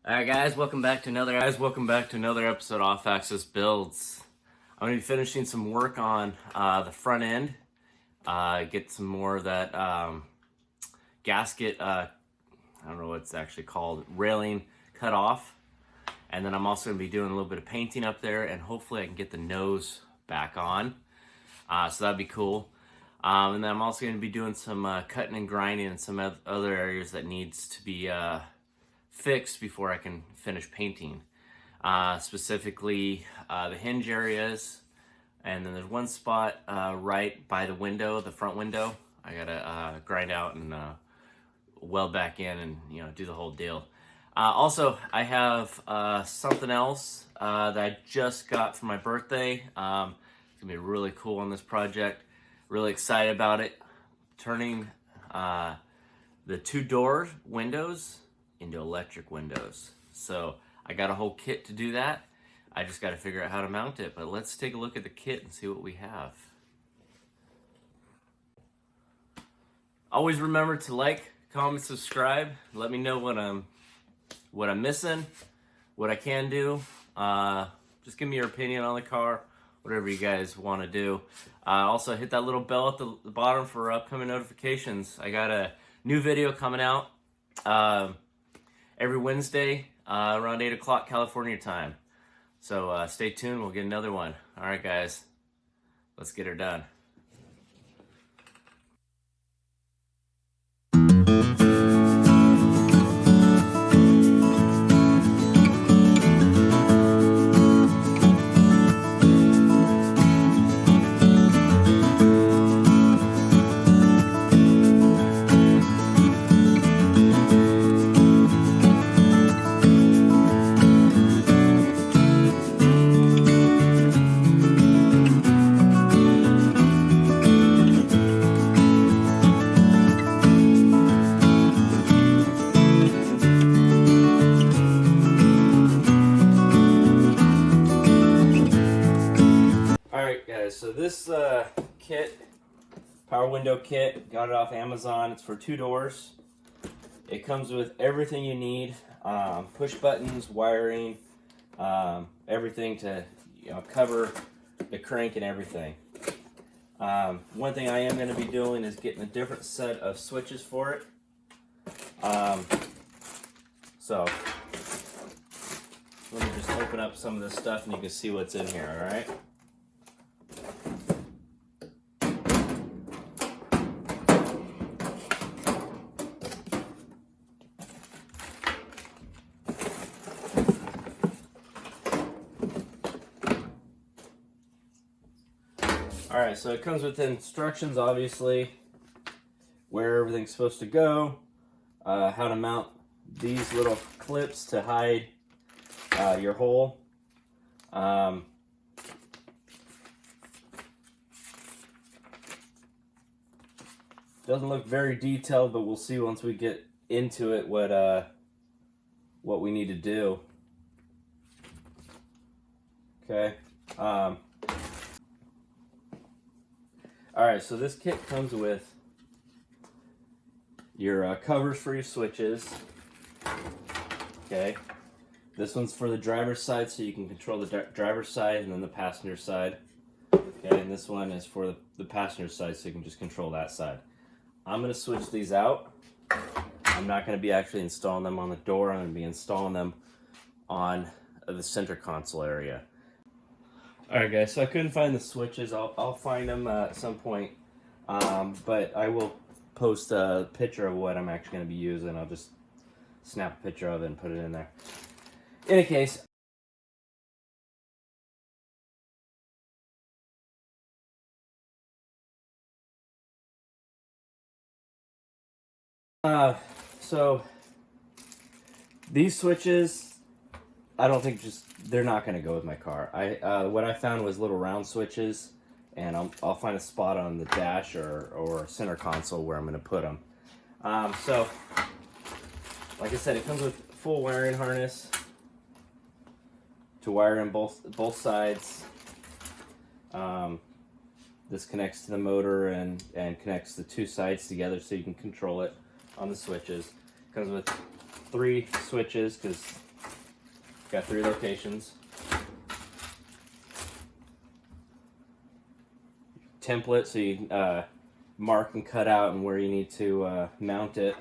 Alright guys, welcome back to another episode of Off Axis Builds. I'm going to be finishing some work on the front end, get some more of that gasket, I don't know what it's actually called, railing cut off. And then I'm also going to be doing a little bit of painting up there, and hopefully I can get the nose back on. So that'd be cool. And then I'm also going to be doing some cutting and grinding in some other areas that needs to be fixed before I can finish painting. Specifically the hinge areas, and then there's one spot right by the window, the front window. I gotta grind out and weld back in and do the whole deal. Also, I have something else that I just got for my birthday. It's gonna be really cool on this project. Really excited about it. Turning the two-door windows into electric windows. So I got a whole kit to do that. I just got to figure out how to mount it. But let's take a look at the kit and see what we have. Always remember to like, comment, subscribe. Let me know what I'm missing, what I can do. Just give me your opinion on the car, whatever you guys want to do. Also hit that little bell at the bottom for upcoming notifications. I got a new video coming out every Wednesday around 8 o'clock California time. So stay tuned, we'll get another one. All right, guys, let's get her done. So this kit, power window kit, got it off Amazon. It's for 2 doors. It comes with everything you need, push buttons, wiring, everything to cover the crank and everything. One thing I am going to be doing is getting a different set of switches for it. So let me just open up some of this stuff and you can see what's in here, all right? Alright, so it comes with instructions, obviously, where everything's supposed to go, how to mount these little clips to hide your hole. Doesn't look very detailed, but we'll see once we get into it what we need to do. Okay. Alright, so this kit comes with your covers for your switches. Okay. This one's for the driver's side, so you can control the driver's side and then the passenger side. Okay, and this one is for the passenger side, so you can just control that side. I'm going to switch these out. I'm not going to be actually installing them on the door. I'm going to be installing them on the center console area. Alright guys, so I couldn't find the switches. I'll find them at some point, but I will post a picture of what I'm actually going to be using. I'll just snap a picture of it and put it in there. In any case, so these switches, I don't think they're not going to go with my car. What I found was little round switches, and I'll find a spot on the dash or center console where I'm going to put them. So, like I said, it comes with full wiring harness to wire in both sides. This connects to the motor and connects the 2 sides together so you can control it on the switches. It comes with 3 switches because Got 3 locations. Template, so you mark and cut out and where you need to mount it.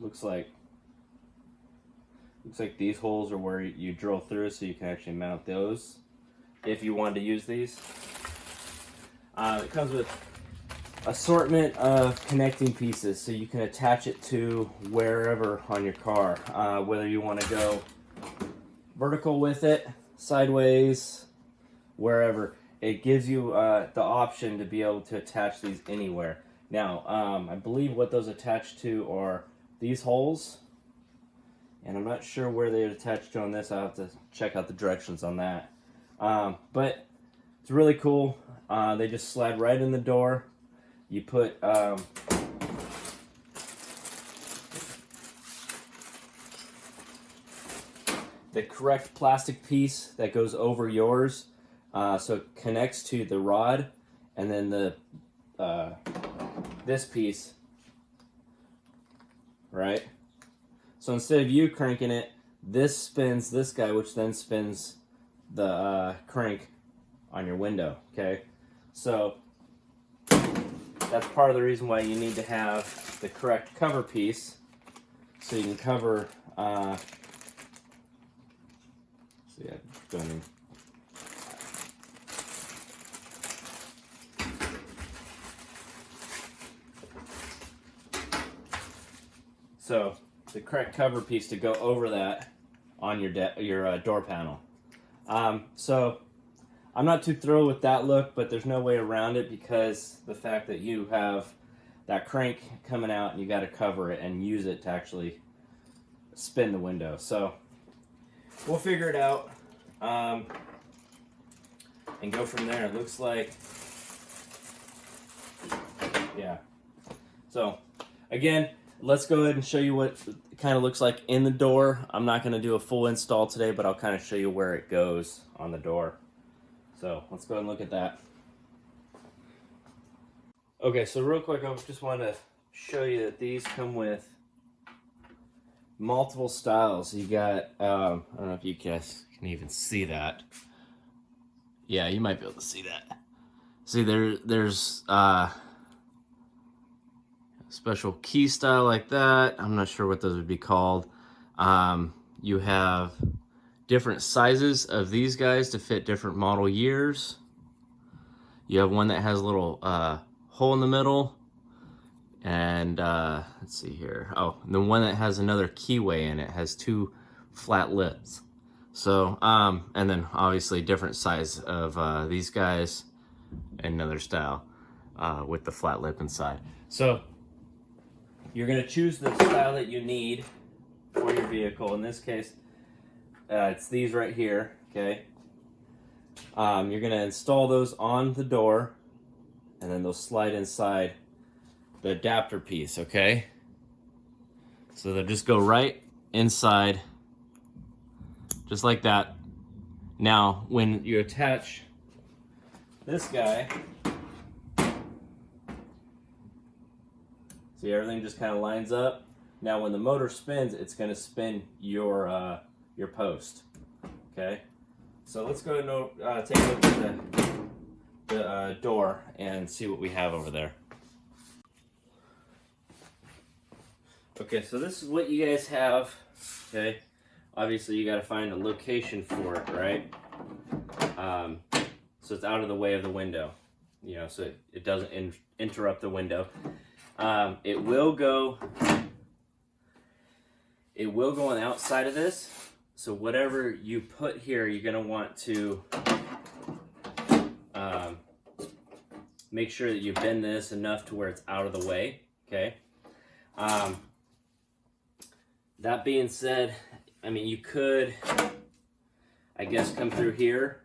Looks like these holes are where you drill through, so you can actually mount those if you want to use these. It comes with assortment of connecting pieces, so you can attach it to wherever on your car, whether you want to go vertical with it, sideways, wherever. It gives you the option to be able to attach these anywhere. Now, I believe what those attach to are these holes, and I'm not sure where they attach to on this. I'll have to check out the directions on that. But it's really cool. They just slide right in the door. You put the correct plastic piece that goes over yours, so it connects to the rod, and then the this piece, right? So instead of you cranking it, this spins this guy, which then spins the crank on your window, okay? So that's part of the reason why you need to have the correct cover piece, so you can cover, so the correct cover piece to go over that on your door panel. So I'm not too thrilled with that look, but there's no way around it because the fact that you have that crank coming out and you got to cover it and use it to actually spin the window. So we'll figure it out and go from there. It looks like, yeah. So again, let's go ahead and show you what it kind of looks like in the door. I'm not going to do a full install today, but I'll kind of show you where it goes on the door. So let's go ahead and look at that. Okay, so real quick, I just want to show you that these come with multiple styles. You got, I don't know if you guys can even see that. Yeah, you might be able to see that. See, there's special key style like that. I'm not sure what those would be called. You have different sizes of these guys to fit different model years. You have one that has a little hole in the middle, and let's see here. Oh, and the one that has another keyway in it has 2 flat lips. So, and then obviously different size of these guys, and another style with the flat lip inside. So you're going to choose the style that you need for your vehicle. In this case, it's these right here, okay? You're going to install those on the door, and then they'll slide inside the adapter piece, okay? So they'll just go right inside, just like that. Now, when you attach this guy, see, everything just kind of lines up. Now, when the motor spins, it's going to spin your post. Okay, so let's go and take a look at the door and see what we have over there. Okay, so this is what you guys have. Okay, obviously you got to find a location for it, right? So it's out of the way of the window, you know, so it doesn't interrupt the window. It will go on the outside of this. So whatever you put here, you're going to want to make sure that you bend this enough to where it's out of the way, okay? That being said, I mean, you could, I guess, come through here.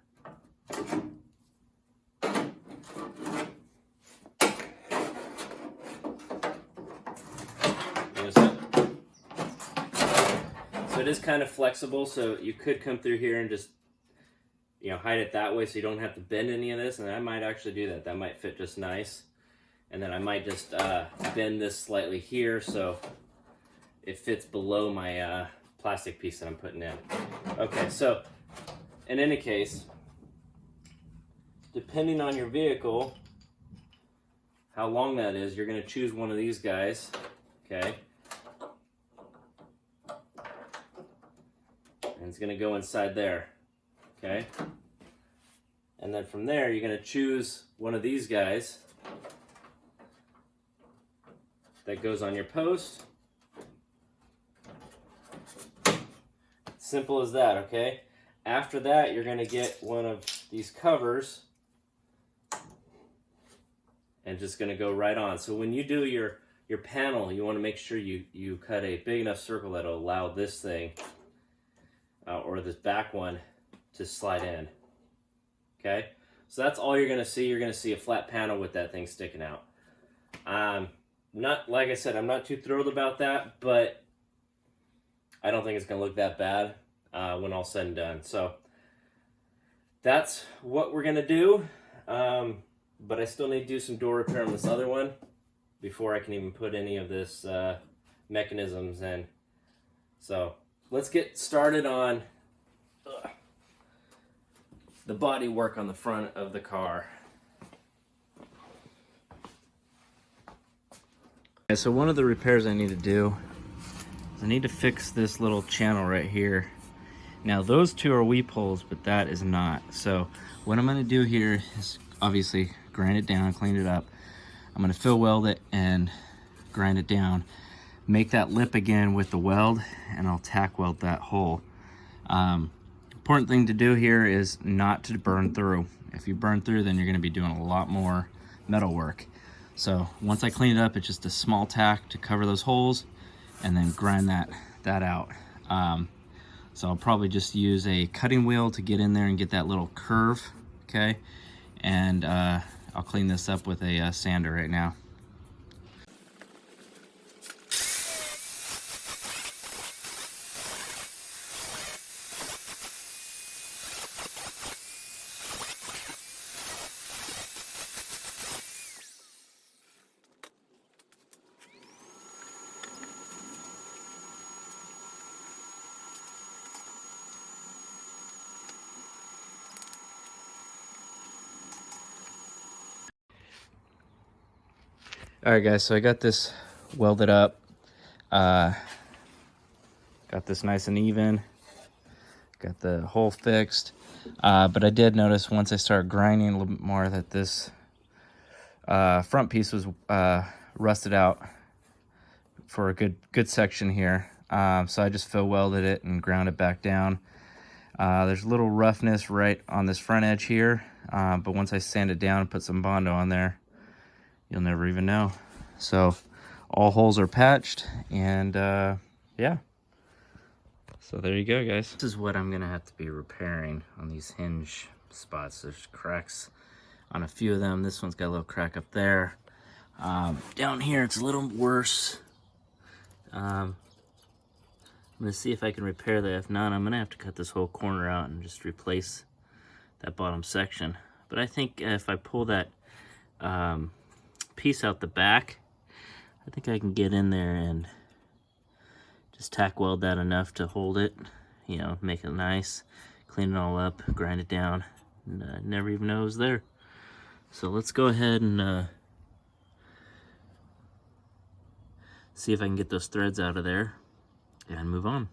So it is kind of flexible, so you could come through here and just, you know, hide it that way so you don't have to bend any of this, and I might actually do that. That might fit just nice. And then I might just bend this slightly here so it fits below my plastic piece that I'm putting in. Okay, so in any case, depending on your vehicle, how long that is, you're going to choose one of these guys, okay? And it's going to go inside there, okay? And then from there, you're going to choose one of these guys that goes on your post. Simple as that, okay? After that, you're going to get one of these covers and just going to go right on. So when you do your panel, you want to make sure you cut a big enough circle that'll allow this thing or this back one to slide in. Okay, so that's all you're going to see. You're going to see a flat panel with that thing sticking out. Not, like I said, I'm not too thrilled about that, but I don't think it's going to look that bad when all said and done. So that's what we're going to do. But I still need to do some door repair on this other one before I can even put any of this mechanisms in. So let's get started on the body work on the front of the car. Okay, so one of the repairs I need to do is I need to fix this little channel right here. Now those two are weep holes, but that is not. So what I'm going to do here is obviously grind it down, clean it up. I'm going to fill weld it and grind it down. Make that lip again with the weld, and I'll tack weld that hole. Important thing to do here is not to burn through. If you burn through, then you're going to be doing a lot more metal work. So once I clean it up, it's just a small tack to cover those holes, and then grind that out. So I'll probably just use a cutting wheel to get in there and get that little curve, okay? And I'll clean this up with a sander right now. Alright guys, so I got this welded up, got this nice and even, got the hole fixed, but I did notice once I started grinding a little bit more that this front piece was rusted out for a good section here, so I just fill welded it and ground it back down. There's a little roughness right on this front edge here, but once I sand it down and put some Bondo on there, you'll never even know. So all holes are patched, and yeah. So there you go, guys. This is what I'm gonna have to be repairing on these hinge spots. There's cracks on a few of them. This one's got a little crack up there. Down here, it's a little worse. I'm gonna see if I can repair that. If not, I'm gonna have to cut this whole corner out and just replace that bottom section. But I think if I pull that piece out the back, I think I can get in there and just tack weld that enough to hold it, you know, make it nice, clean it all up, grind it down, and never even know it was there. So let's go ahead and see if I can get those threads out of there and move on.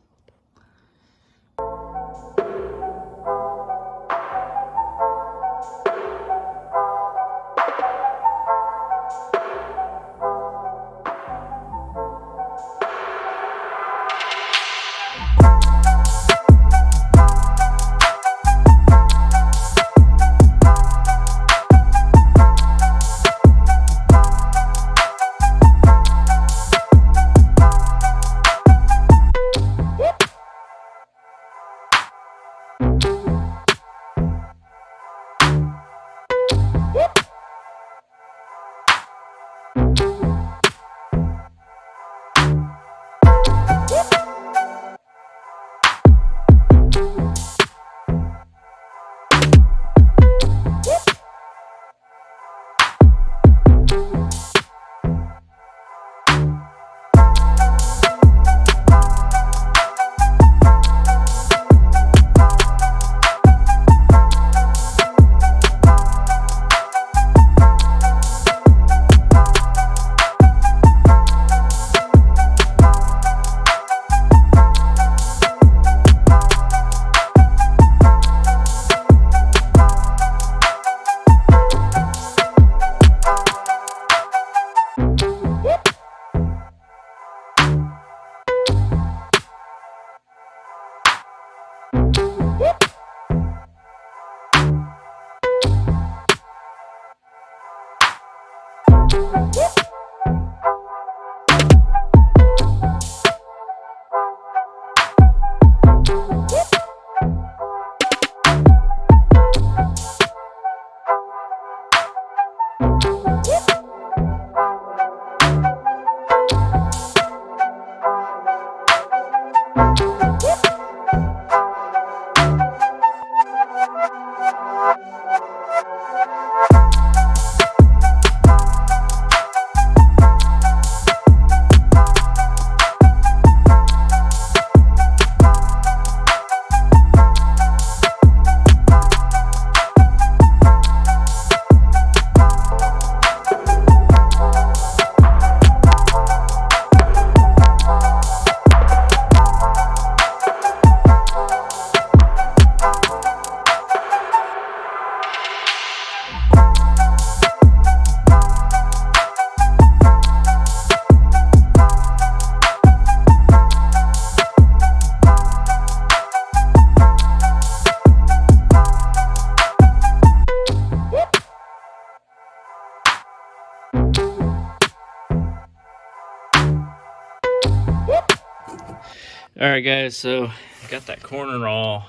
Alright guys, so got that corner all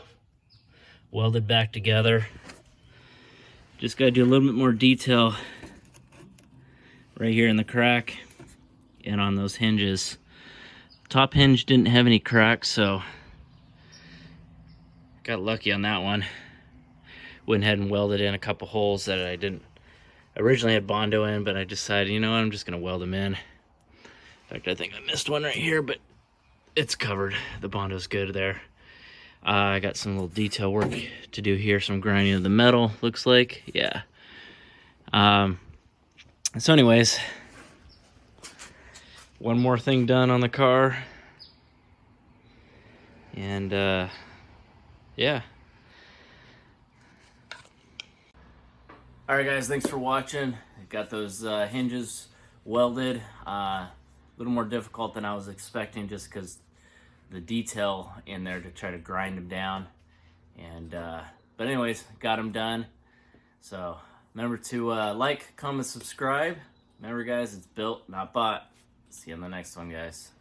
welded back together. Just gotta do a little bit more detail right here in the crack and on those hinges. Top hinge didn't have any cracks, so got lucky on that one. Went ahead and welded in a couple holes that I didn't originally had Bondo in, but I decided, you know what, I'm just gonna weld them in. In fact, I think I missed one right here, but it's covered. The Bondo's good there. I got some little detail work to do here, some grinding of the metal, looks like, yeah. So anyways, one more thing done on the car, and yeah. Alright guys, thanks for watching. Got those hinges welded. A little more difficult than I was expecting, just because the detail in there to try to grind them down. And but anyways, got them done. So remember to like, comment, subscribe. Remember guys, it's built, not bought. See you on the next one, guys.